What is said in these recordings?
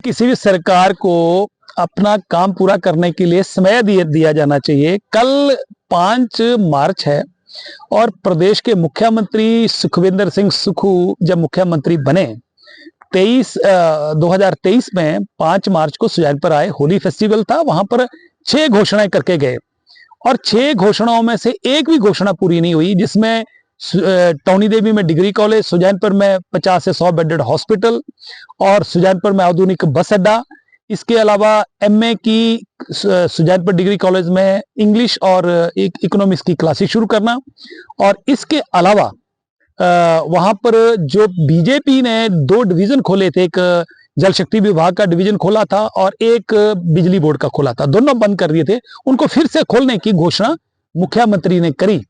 किसी भी सरकार को अपना काम पूरा करने के लिए समय दिया जाना चाहिए। कल 5 मार्च है और प्रदेश के मुख्यमंत्री सुखविंदर सिंह सुक्खू जब मुख्यमंत्री बने 2023 में 5 मार्च को सुजानपुर आए। होली फेस्टिवल था, वहां पर 6 घोषणाएं करके गए और 6 घोषणाओं में से एक भी घोषणा पूरी नहीं हुई, जिसमें टौनी देवी में डिग्री कॉलेज, सुजानपुर में 50 से 100 बेडेड हॉस्पिटल और सुजानपुर में आधुनिक बस अड्डा। इसके अलावा एमए की सुजानपुर डिग्री कॉलेज में इंग्लिश और इकोनॉमिक्स की क्लासेस शुरू करना। और इसके अलावा वहां पर जो बीजेपी ने 2 डिवीजन खोले थे, एक जल शक्ति विभाग का डिवीजन खोला था और एक बिजली बोर्ड का खोला था, दोनों बंद कर दिए थे। उनको फिर से खोलने की घोषणा मुख्यमंत्री ने करी।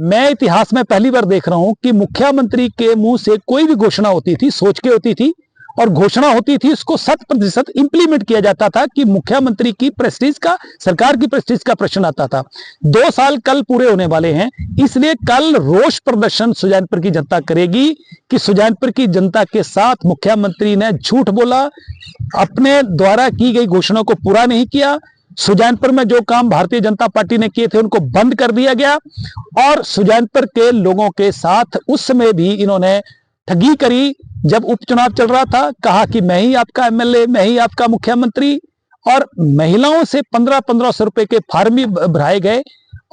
मैं इतिहास में पहली बार देख रहा हूं कि मुख्यमंत्री के मुंह से कोई भी घोषणा होती थी, सोच के होती थी और घोषणा होती थी, उसको 100% इंप्लीमेंट किया जाता था कि मुख्यमंत्री की प्रेस्टीज का, सरकार की प्रेस्टीज का प्रश्न आता था। 2 साल कल पूरे होने वाले हैं, इसलिए कल रोष प्रदर्शन सुजानपुर की जनता करेगी कि सुजानपुर की जनता के साथ मुख्यमंत्री ने झूठ बोला, अपने द्वारा की गई घोषणा को पूरा नहीं किया। सुजानपुर में जो काम भारतीय जनता पार्टी ने किए थे उनको बंद कर दिया गया और सुजानपुर के लोगों के साथ उस समय भी इन्होंने ठगी करी। जब उपचुनाव चल रहा था, कहा कि मैं ही आपका एमएलए, मैं ही आपका मुख्यमंत्री, और महिलाओं से 1500 रुपए के फार्म भी भराए गए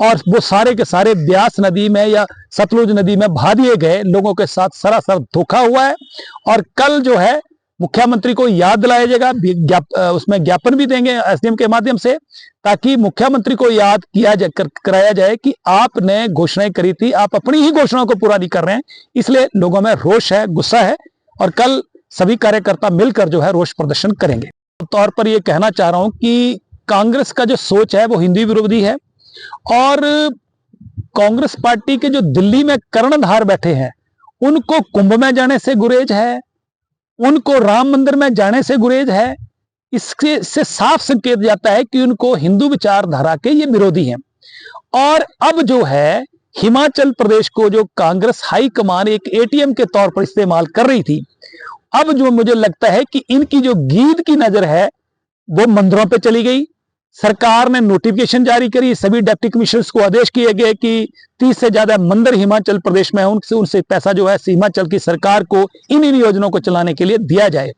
और वो सारे के सारे ब्यास नदी में या सतलुज नदी में बहा दिए गए। लोगों के साथ सरासर धोखा हुआ है और कल जो है मुख्यमंत्री को याद दिलाया जाएगा, उसमें ज्ञापन भी देंगे एसडीएम के माध्यम से, ताकि मुख्यमंत्री को याद कराया जाए कि आपने घोषणाएं करी थी, आप अपनी ही घोषणाओं को पूरा नहीं कर रहे हैं। इसलिए लोगों में रोष है, गुस्सा है और कल सभी कार्यकर्ता मिलकर जो है रोष प्रदर्शन करेंगे। तौर पर यह कहना चाह रहा हूं कि कांग्रेस का जो सोच है वो हिंदू विरोधी है और कांग्रेस पार्टी के जो दिल्ली में कर्णधार बैठे हैं उनको कुंभ में जाने से गुरेज है, उनको राम मंदिर में जाने से गुरेज है। इसके से साफ संकेत जाता है कि उनको हिंदू विचारधारा के ये विरोधी हैं। और अब जो है हिमाचल प्रदेश को जो कांग्रेस हाई कमान एक एटीएम के तौर पर इस्तेमाल कर रही थी, अब जो मुझे लगता है कि इनकी जो गीद की नजर है वो मंदिरों पे चली गई। सरकार ने नोटिफिकेशन जारी करी, सभी डिप्टी कमिश्नर्स को आदेश किए गए कि 30 से ज्यादा मंदिर हिमाचल प्रदेश में उनसे पैसा जो है हिमाचल की सरकार को इन योजनाओं को चलाने के लिए दिया जाए।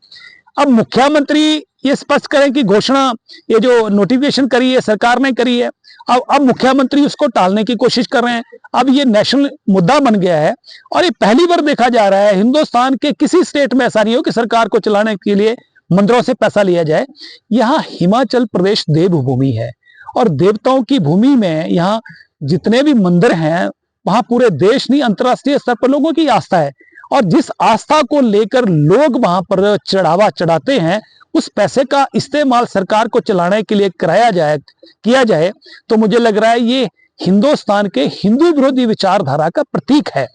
अब मुख्यमंत्री ये स्पष्ट करें कि घोषणा, ये जो नोटिफिकेशन करी है सरकार ने करी है, अब मुख्यमंत्री उसको टालने की कोशिश कर रहे हैं। अब ये नेशनल मुद्दा बन गया है और ये पहली बार देखा जा रहा है हिंदुस्तान के किसी स्टेट में ऐसा नहीं हो कि सरकार को चलाने के लिए मंदिरों से पैसा लिया जाए। यहाँ हिमाचल प्रदेश देवभूमि है और देवताओं की भूमि में यहाँ जितने भी मंदिर हैं वहां पूरे देश नहीं अंतर्राष्ट्रीय स्तर पर लोगों की आस्था है और जिस आस्था को लेकर लोग वहां पर चढ़ावा चढ़ाते हैं उस पैसे का इस्तेमाल सरकार को चलाने के लिए किया जाए तो मुझे लग रहा है ये हिंदुस्तान के हिंदू विरोधी विचारधारा का प्रतीक है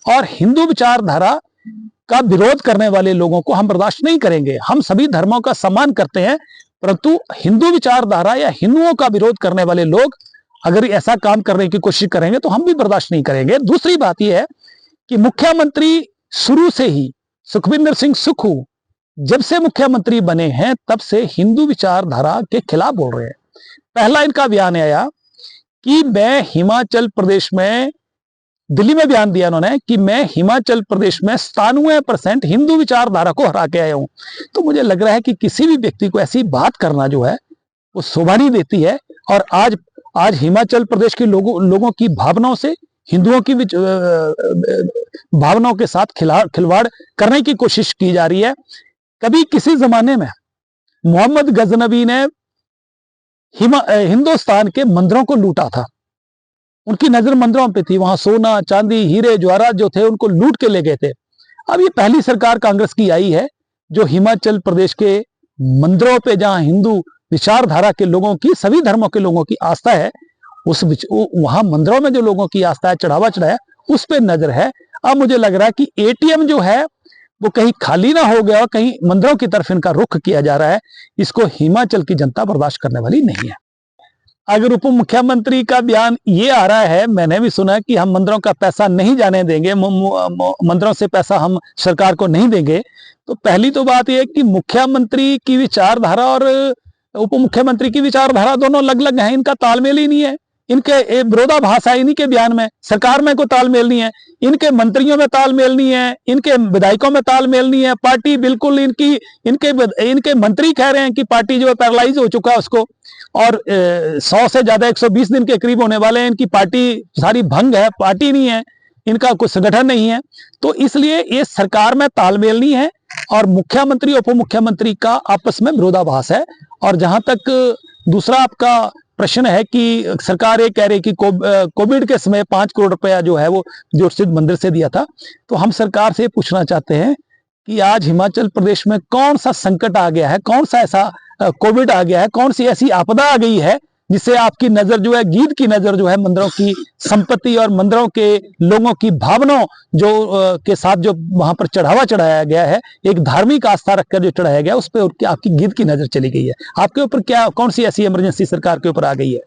और हिंदू विचारधारा का विरोध करने वाले लोगों को हम बर्दाश्त नहीं करेंगे। हम सभी धर्मों का सम्मान करते हैं, परंतु हिंदू विचारधारा या हिंदुओं का विरोध करने वाले लोग अगर ऐसा काम करने की कोशिश करेंगे तो हम भी बर्दाश्त नहीं करेंगे। दूसरी बात यह है कि मुख्यमंत्री शुरू से ही सुखविंदर सिंह सुक्खू जब से मुख्यमंत्री बने हैं तब से हिंदू विचारधारा के खिलाफ बोल रहे हैं। पहला इनका बयान आया कि मैं हिमाचल प्रदेश में, दिल्ली में बयान दिया उन्होंने कि मैं हिमाचल प्रदेश में 97% हिंदू विचारधारा को हरा के आया हूं। तो मुझे लग रहा है कि किसी भी व्यक्ति को ऐसी बात करना जो है वो शोभा नहीं देती है और आज हिमाचल प्रदेश के लोगों की भावनाओं से, हिंदुओं की भावनाओं के साथ खिलवाड़ करने की कोशिश की जा रही है। कभी किसी जमाने में मोहम्मद गजनवी ने हिंदुस्तान के मंदिरों को लूटा था, उनकी नजर मंदिरों पे थी, वहां सोना चांदी हीरे जवाहरात जो थे उनको लूट के ले गए थे। अब ये पहली सरकार कांग्रेस की आई है जो हिमाचल प्रदेश के मंदिरों पे, जहां हिंदू विचारधारा के लोगों की, सभी धर्मों के लोगों की आस्था है, वहां मंदिरों में जो लोगों की आस्था है, चढ़ावा चढ़ाया, उस पर नजर है। अब मुझे लग रहा है कि एटीएम जो है वो कहीं खाली ना हो गया, कहीं मंदिरों की तरफ इनका रुख किया जा रहा है। इसको हिमाचल की जनता बर्दाश्त करने वाली नहीं है। अगर उप मुख्यमंत्री का बयान ये आ रहा है, मैंने भी सुना कि हम मंदिरों का पैसा नहीं जाने देंगे, मंदिरों से पैसा हम सरकार को नहीं देंगे, तो पहली तो बात यह है कि मुख्यमंत्री की विचारधारा और उप मुख्यमंत्री की विचारधारा दोनों अलग अलग हैं, इनका तालमेल ही नहीं है। इनके विरोधाभास है इन्हीं के बयान में, सरकार में कोई तालमेल नहीं है, इनके मंत्रियों में तालमेल नहीं है, इनके विधायकों में तालमेल नहीं है। पार्टी बिल्कुल इनके मंत्री कह रहे हैं कि पार्टी जो है पैरालाइज हो चुका है उसको, और 100 से ज्यादा 120 दिन के करीब होने वाले हैं, इनकी पार्टी सारी भंग है, पार्टी नहीं है, इनका कोई संगठन नहीं है। तो इसलिए ये सरकार में तालमेल नहीं है और मुख्यमंत्री उप मुख्यमंत्री का आपस में विरोधाभास है। और जहां तक दूसरा आपका प्रश्न है कि सरकार ये कह रही कि कोविड के समय 5 करोड़ रुपया जो है वो ज्योतिषित मंदिर से दिया था, तो हम सरकार से पूछना चाहते हैं कि आज हिमाचल प्रदेश में कौन सा संकट आ गया है, कौन सा ऐसा कोविड आ गया है, कौन सी ऐसी आपदा आ गई है जिससे आपकी नजर जो है, गीत की नजर जो है मंदिरों की संपत्ति और मंदिरों के लोगों की भावनाओं जो के साथ जो वहां पर चढ़ावा चढ़ाया गया है, एक धार्मिक आस्था रखकर जो चढ़ाया गया उस पर आपकी गीत की नजर चली गई है। आपके ऊपर क्या, कौन सी ऐसी इमरजेंसी सरकार के ऊपर आ गई है?